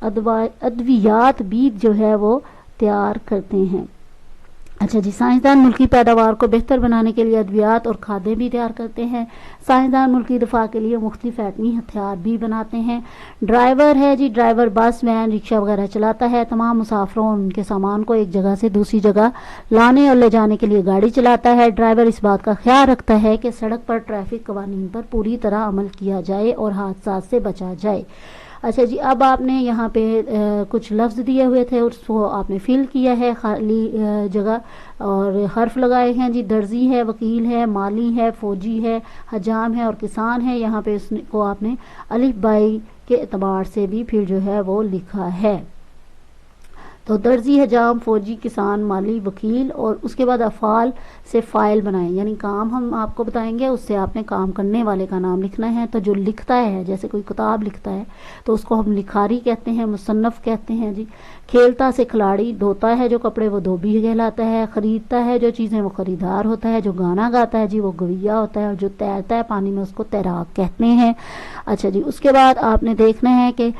ادویات بھی جو ہے وہ تیار کرتے ہیں۔ اچھا جی، سائنسدان ملکی پیداوار کو بہتر بنانے کے لیے ادویات اور کھادیں بھی تیار کرتے ہیں۔ سائنسدان ملکی دفاع کے لیے مختلف ایٹمی ہتھیار بھی بناتے ہیں۔ ڈرائیور ہے جی، ڈرائیور بس، وین، رکشہ وغیرہ چلاتا ہے۔ تمام مسافروں اور ان کے سامان کو ایک جگہ سے دوسری جگہ لانے اور لے جانے کے لیے گاڑی چلاتا ہے۔ ڈرائیور اس بات کا خیال رکھتا ہے کہ سڑک پر ٹریفک قوانین پر پوری طرح عمل کیا جائے اور حادثات سے بچا جائے۔ اچھا جی، اب آپ نے یہاں پہ کچھ لفظ دیے ہوئے تھے، اس کو آپ نے فل کیا ہے، خالی جگہ اور حرف لگائے ہیں جی۔ درزی ہے، وکیل ہے، مالی ہے، فوجی ہے، حجام ہے اور کسان ہے۔ یہاں پہ اس کو آپ نے الف بائی کے اعتبار سے بھی پھر جو ہے وہ لکھا ہے۔ تو درزی، حجام، فوجی، کسان، مالی، وکیل، اور اس کے بعد افعال سے فاعل بنائیں، یعنی کام ہم آپ کو بتائیں گے، اس سے آپ نے کام کرنے والے کا نام لکھنا ہے۔ تو جو لکھتا ہے، جیسے کوئی کتاب لکھتا ہے تو اس کو ہم لکھاری کہتے ہیں، مصنف کہتے ہیں جی۔ کھیلتا سے کھلاڑی، دھوتا ہے جو کپڑے وہ دھوبی کہلاتا ہے۔ خریدتا ہے جو چیزیں وہ خریدار ہوتا ہے۔ جو گانا گاتا ہے جی وہ گویا ہوتا ہے، اور جو تیرتا ہے پانی میں اس کو تیراک کہتے ہیں۔ اچھا جی، اس کے بعد آپ نے دیکھنا ہے کہ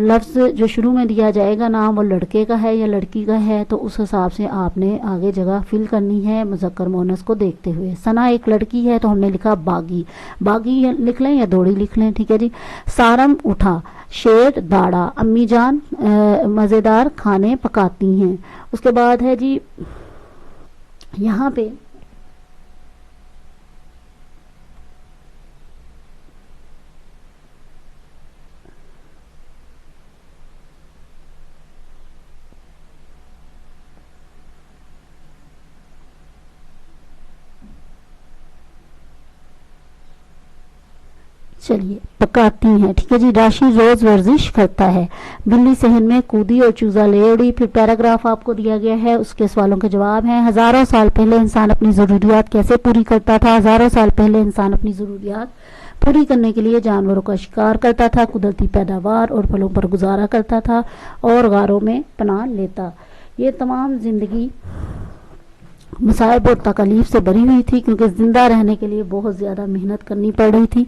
لفظ جو شروع میں دیا جائے گا نام وہ لڑکے کا ہے یا لڑکی کا ہے، تو اس حساب سے آپ نے آگے جگہ فل کرنی ہے مذکر مؤنث کو دیکھتے ہوئے۔ ثنا ایک لڑکی ہے تو ہم نے لکھا باغی، باغی لکھ لیں یا دوڑی لکھ لیں، ٹھیک ہے جی۔ سارم اٹھا، شیر داڑا، امی جان مزیدار کھانے پکاتی ہیں۔ اس کے بعد ہے جی یہاں پہ چلیے پکاتی ہیں، ٹھیک ہے جی۔ راشی روز ورزش کرتا ہے۔ بلی صحن میں کودی اور چوزا لے اڑی۔ پھر پیراگراف آپ کو دیا گیا ہے، اس کے سوالوں کے جواب ہیں۔ ہزاروں سال پہلے انسان اپنی ضروریات کیسے پوری کرتا تھا؟ ہزاروں سال پہلے انسان اپنی ضروریات پوری کرنے کے لیے جانوروں کا شکار کرتا تھا، قدرتی پیداوار اور پھلوں پر گزارا کرتا تھا اور غاروں میں پناہ لیتا۔ یہ تمام زندگی مصائب اور تکالیف سے بری ہوئی تھی، کیونکہ زندہ رہنے کے لیے بہت زیادہ محنت کرنی پڑ رہی تھی۔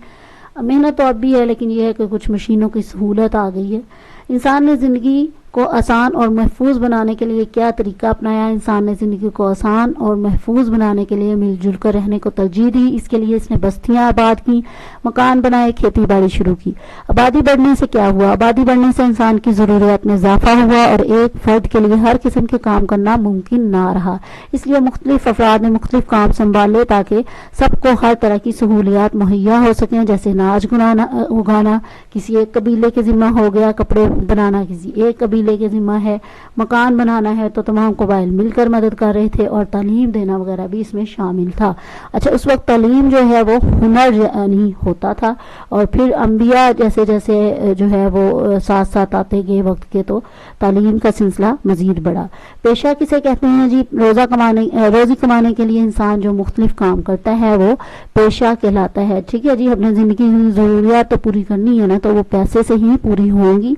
محنت تو اب بھی ہے، لیکن یہ ہے کہ کچھ مشینوں کی سہولت آ گئی ہے۔ انسان نے زندگی کو آسان اور محفوظ بنانے کے لیے کیا طریقہ اپنایا؟ انسان نے زندگی کو آسان اور محفوظ بنانے کے لیے مل جل کر رہنے کو ترجیح دی۔ اس کے لیے اس نے بستیاں آباد کی، مکان بنائے، کھیتی باڑی شروع کی۔ آبادی بڑھنے سے کیا ہوا؟ آبادی بڑھنے سے انسان کی ضروریات میں اضافہ ہوا اور ایک فرد کے لیے ہر قسم کے کام کرنا ممکن نہ رہا۔ اس لیے مختلف افراد نے مختلف کام سنبھالے تاکہ سب کو ہر طرح کی سہولیات مہیا ہو سکیں، جیسے اناج اگانا کسی ایک قبیلے کے ذمہ ہو گیا، کپڑے بنانا کسی ایک قبیلے کے ذمہ ہے، مکان بنانا ہے تو تمام قبائل مل کر مدد کر رہے تھے، اور تعلیم دینا وغیرہ بھی اس میں شامل تھا۔ اچھا، اس وقت تعلیم جو ہے وہ ہنر یعنی ہوتا تھا، اور پھر انبیاء جیسے جیسے جو ہے وہ ساتھ ساتھ آتے گئے وقت کے، تو تعلیم کا سلسلہ مزید بڑھا۔ پیشہ کسے کہتے ہیں جی؟ روزی کمانے کے لیے انسان جو مختلف کام کرتا ہے وہ پیشہ کہلاتا ہے، ٹھیک ہے جی۔ اپنے زندگی کی ضروریات تو پوری کرنی ہے نا، تو وہ پیسے سے ہی پوری ہوں گی۔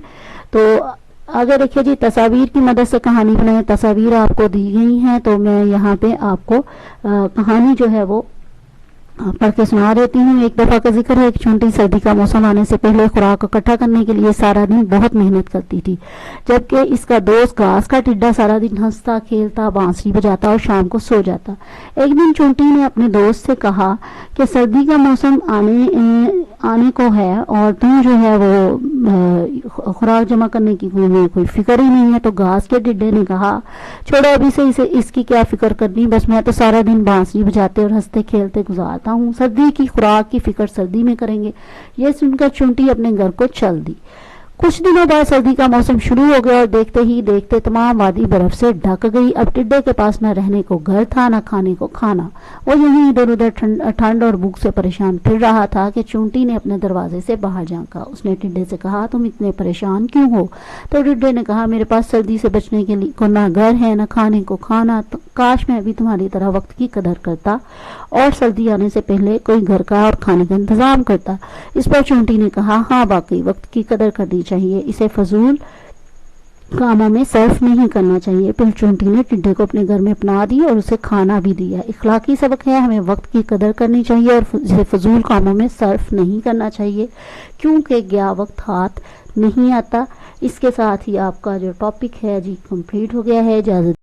تو اگر دیکھیے جی، تصاویر کی مدد سے کہانی بنائیں۔ تصاویر آپ کو دی گئی ہیں، تو میں یہاں پہ آپ کو کہانی جو ہے وہ پڑھ کے سنا دیتی ہوں۔ ایک دفعہ کا ذکر ہے، ایک چونٹی سردی کا موسم آنے سے پہلے خوراک اکٹھا کرنے کے لیے سارا دن بہت محنت کرتی تھی، جبکہ اس کا دوست گھاس کا ٹڈا سارا دن ہنستا کھیلتا بانسری بجاتا اور شام کو سو جاتا۔ ایک دن چونٹی نے اپنے دوست سے کہا کہ سردی کا موسم آنے کو ہے اور تم جو ہے وہ خوراک جمع کرنے کی کوئی فکر ہی نہیں ہے۔ تو گھاس کے ٹڈے نے کہا، چھوڑو ابھی سے اس کی کیا فکر کرنی، بس میں تو سارا دن بانسری بجاتے اور ہنستے کھیلتے گزارتا ہوں، سردی کی خوراک کی فکر سردی میں کریں گے۔ یہ سن کر چونٹی اپنے گھر کو چل دی۔ کچھ دنوں بعد سردی کا موسم شروع ہو گیا اور دیکھتے ہی دیکھتے تمام وادی برف سے ڈھک گئی۔ اب ٹڈے کے پاس نہ رہنے کو گھر تھا نہ کھانے کو کھانا، وہ یہیں ادھر ادھر ٹھنڈ اور بھوک سے پریشان پھر رہا تھا کہ چونٹی نے اپنے دروازے سے باہر جھانکا۔ اس نے ٹڈے سے کہا، تم اتنے پریشان کیوں ہو؟ تو ٹڈے نے کہا، میرے پاس سردی سے بچنے کے لیے کو نہ گھر ہے نہ کھانے کو کھانا، کاش میں بھی تمہاری طرح وقت کی قدر کرتا اور سردی آنے سے پہلے کوئی گھر کا اور کھانے کا انتظام کرتا۔ اس پر چونٹی نے کہا، ہاں واقعی وقت کی قدر کرنی چاہیے، اسے فضول کاموں میں صرف نہیں کرنا چاہیے۔ پھر چونٹی نے ٹڈے کو اپنے گھر میں اپنا دی اور اسے کھانا بھی دیا۔ اخلاقی سبق ہے، ہمیں وقت کی قدر کرنی چاہیے اور اسے فضول کاموں میں صرف نہیں کرنا چاہیے، کیونکہ گیا وقت ہاتھ نہیں آتا۔ اس کے ساتھ ہی آپ کا جو ٹاپک ہے جی کمپلیٹ ہو گیا ہے، اجازت